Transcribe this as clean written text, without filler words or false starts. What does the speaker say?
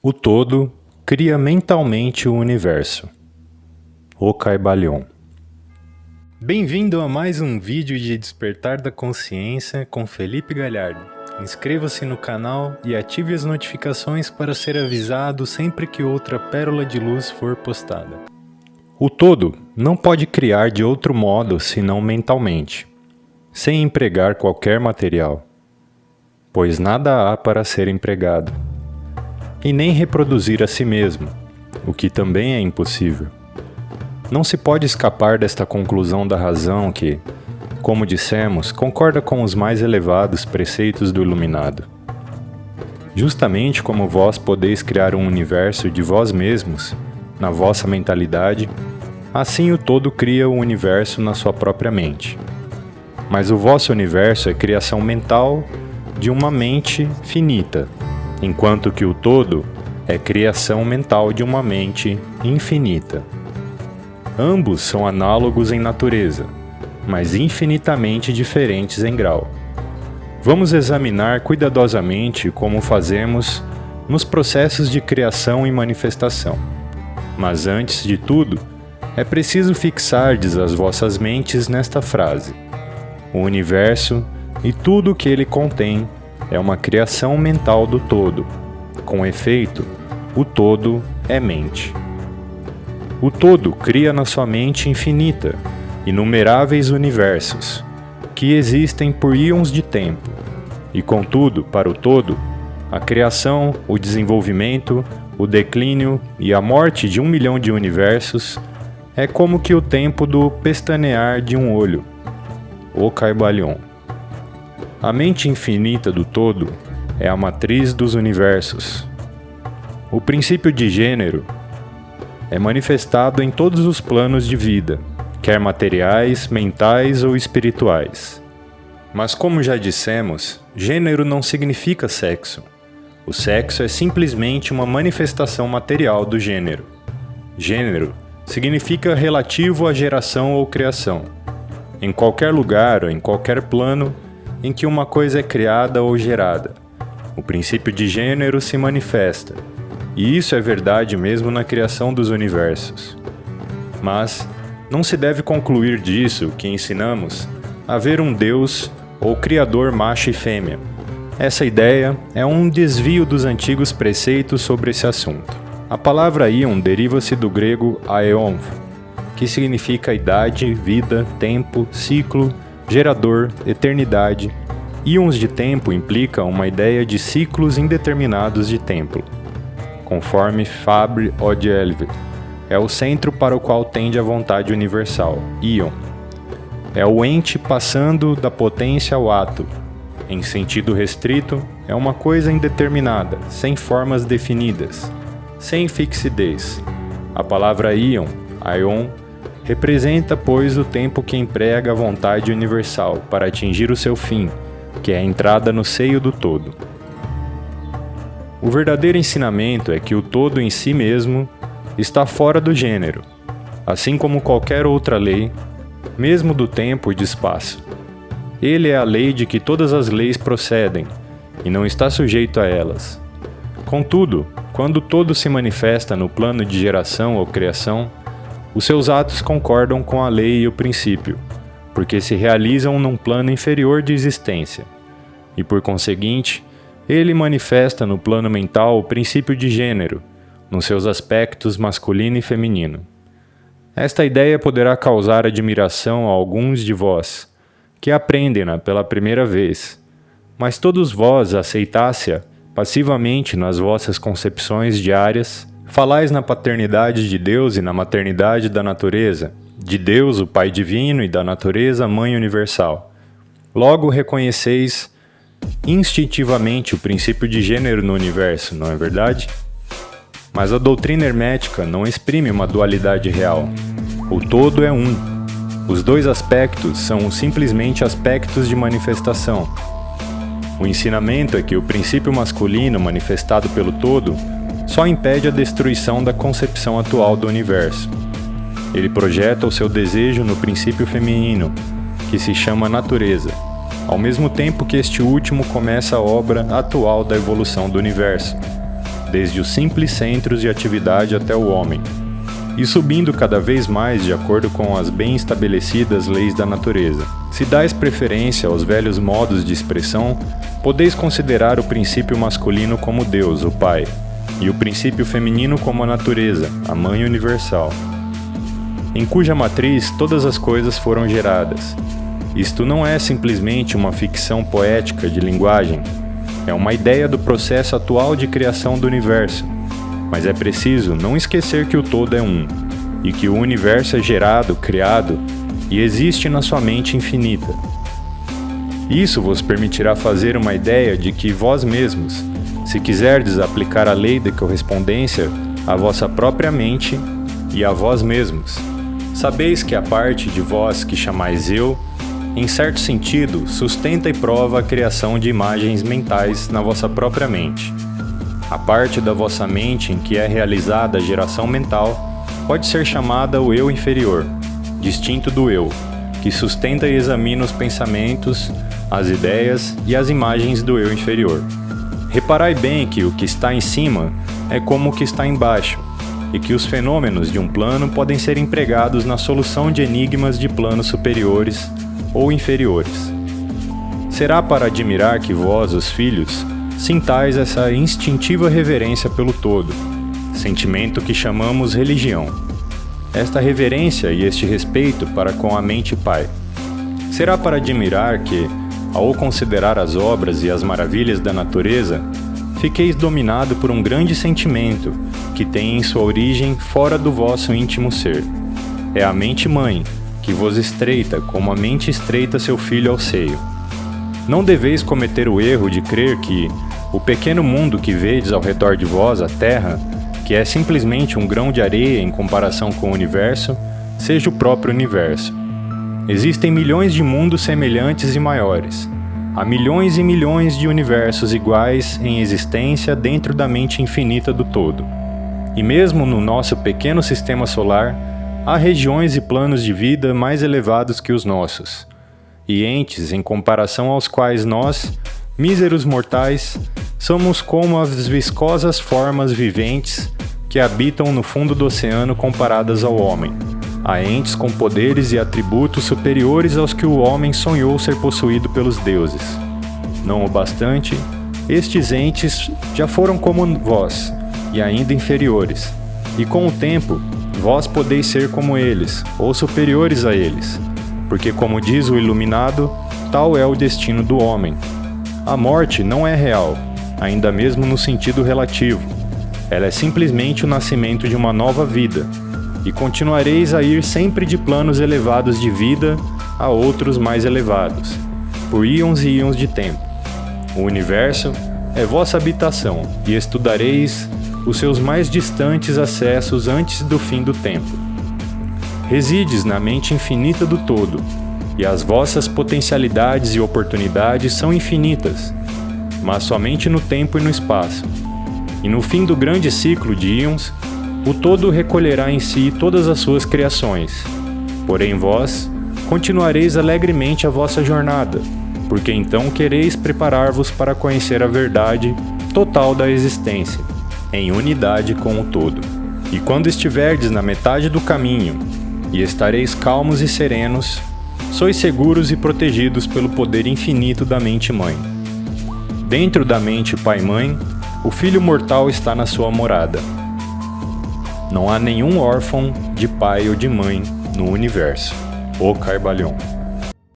O todo cria mentalmente o universo. O Caibalion. Bem-vindo a mais um vídeo de Despertar da Consciência com Felipe Galhardo. Inscreva-se no canal e ative as notificações para ser avisado sempre que outra pérola de luz for postada. O todo não pode criar de outro modo senão mentalmente, sem empregar qualquer material, pois nada há para ser empregado, e nem reproduzir a si mesmo, o que também é impossível. Não se pode escapar desta conclusão da razão que, como dissemos, concorda com os mais elevados preceitos do Iluminado. Justamente como vós podeis criar um universo de vós mesmos, na vossa mentalidade, assim o todo cria o universo na sua própria mente. Mas o vosso universo é criação mental de uma mente finita, enquanto que o todo é criação mental de uma mente infinita. Ambos são análogos em natureza, mas infinitamente diferentes em grau. Vamos examinar cuidadosamente como fazemos nos processos de criação e manifestação. Mas antes de tudo, é preciso fixardes as vossas mentes nesta frase: o universo e tudo o que ele contém é uma criação mental do todo. Com efeito, o todo é mente. O todo cria na sua mente infinita inumeráveis universos, que existem por íons de tempo, e contudo, para o todo, a criação, o desenvolvimento, o declínio e a morte de 1 milhão de universos é como que o tempo do pestanear de um olho. O Caibalion. A mente infinita do todo é a matriz dos universos. O princípio de gênero é manifestado em todos os planos de vida, quer materiais, mentais ou espirituais. Mas como já dissemos, gênero não significa sexo. O sexo é simplesmente uma manifestação material do gênero. Gênero significa relativo à geração ou criação. Em qualquer lugar ou em qualquer plano em que uma coisa é criada ou gerada, o princípio de gênero se manifesta, e isso é verdade mesmo na criação dos universos. Mas não se deve concluir disso que ensinamos haver um Deus ou Criador macho e fêmea. Essa ideia é um desvio dos antigos preceitos sobre esse assunto. A palavra íon deriva-se do grego aeon, que significa idade, vida, tempo, ciclo, gerador, eternidade. Íons de tempo implica uma ideia de ciclos indeterminados de tempo, conforme Fabre Odielve. É o centro para o qual tende a vontade universal. Íon é o ente passando da potência ao ato. Em sentido restrito, é uma coisa indeterminada, sem formas definidas, sem fixidez. A palavra íon, aion, representa, pois, o tempo que emprega a vontade universal para atingir o seu fim, que é a entrada no seio do todo. O verdadeiro ensinamento é que o todo em si mesmo está fora do gênero, assim como qualquer outra lei, mesmo do tempo e de espaço. Ele é a lei de que todas as leis procedem, e não está sujeito a elas. Contudo, quando o todo se manifesta no plano de geração ou criação, os seus atos concordam com a lei e o princípio, porque se realizam num plano inferior de existência, e por conseguinte, ele manifesta no plano mental o princípio de gênero, nos seus aspectos masculino e feminino. Esta ideia poderá causar admiração a alguns de vós, que aprendem-na pela primeira vez, mas todos vós aceitásse-a passivamente nas vossas concepções diárias. Falais na paternidade de Deus e na maternidade da natureza, de Deus, o Pai Divino, e da natureza, a Mãe Universal. Logo reconheceis instintivamente o princípio de gênero no universo, não é verdade? Mas a doutrina hermética não exprime uma dualidade real. O todo é um. Os dois aspectos são simplesmente aspectos de manifestação. O ensinamento é que o princípio masculino manifestado pelo todo só impede a destruição da concepção atual do universo. Ele projeta o seu desejo no princípio feminino, que se chama natureza, ao mesmo tempo que este último começa a obra atual da evolução do universo. desde os simples centros de atividade até o homem, e subindo cada vez mais de acordo com as bem estabelecidas leis da natureza. Se dais preferência aos velhos modos de expressão, podeis considerar o princípio masculino como Deus, o Pai, e o princípio feminino como a natureza, a Mãe Universal, em cuja matriz todas as coisas foram geradas. Isto não é simplesmente uma ficção poética de linguagem, é uma ideia do processo atual de criação do universo. Mas é preciso não esquecer que o todo é um, e que o universo é gerado, criado, e existe na sua mente infinita. Isso vos permitirá fazer uma ideia de que vós mesmos, se quiserdes aplicar a lei da correspondência à vossa própria mente e a vós mesmos, sabeis que a parte de vós que chamais eu, em certo sentido, sustenta e prova a criação de imagens mentais na vossa própria mente. A parte da vossa mente em que é realizada a geração mental pode ser chamada o eu inferior, distinto do eu, que sustenta e examina os pensamentos, as ideias e as imagens do eu inferior. Reparai bem que o que está em cima é como o que está embaixo, e que os fenômenos de um plano podem ser empregados na solução de enigmas de planos superiores ou inferiores. Será para admirar que vós, os filhos, sintais essa instintiva reverência pelo todo, sentimento que chamamos religião. Esta reverência e este respeito para com a mente Pai. Será para admirar que, ao considerar as obras e as maravilhas da natureza, fiqueis dominado por um grande sentimento que tem em sua origem fora do vosso íntimo ser. É a mente mãe, que vos estreita como a mente estreita seu filho ao seio. Não deveis cometer o erro de crer que o pequeno mundo que vedes ao redor de vós, a Terra, que é simplesmente um grão de areia em comparação com o universo, seja o próprio universo. Existem milhões de mundos semelhantes e maiores. Há milhões e milhões de universos iguais em existência dentro da mente infinita do todo. E mesmo no nosso pequeno sistema solar, há regiões e planos de vida mais elevados que os nossos, e entes em comparação aos quais nós, míseros mortais, somos como as viscosas formas viventes que habitam no fundo do oceano comparadas ao homem. Há entes com poderes e atributos superiores aos que o homem sonhou ser possuído pelos deuses. Não obstante, estes entes já foram como vós, e ainda inferiores, e com o tempo, vós podeis ser como eles, ou superiores a eles, porque, como diz o iluminado, tal é o destino do homem. A morte não é real, ainda mesmo no sentido relativo. Ela é simplesmente o nascimento de uma nova vida, e continuareis a ir sempre de planos elevados de vida a outros mais elevados, por íons e íons de tempo. O universo é vossa habitação, e estudareis os seus mais distantes acessos antes do fim do tempo. Resides na mente infinita do todo, e as vossas potencialidades e oportunidades são infinitas, mas somente no tempo e no espaço. E no fim do grande ciclo de íons, o todo recolherá em si todas as suas criações. Porém vós continuareis alegremente a vossa jornada, porque então quereis preparar-vos para conhecer a verdade total da existência, em unidade com o todo. E quando estiverdes na metade do caminho, e estareis calmos e serenos, sois seguros e protegidos pelo poder infinito da mente-mãe. Dentro da mente Pai-Mãe, o filho mortal está na sua morada. Não há nenhum órfão de pai ou de mãe no universo. O Caibalion.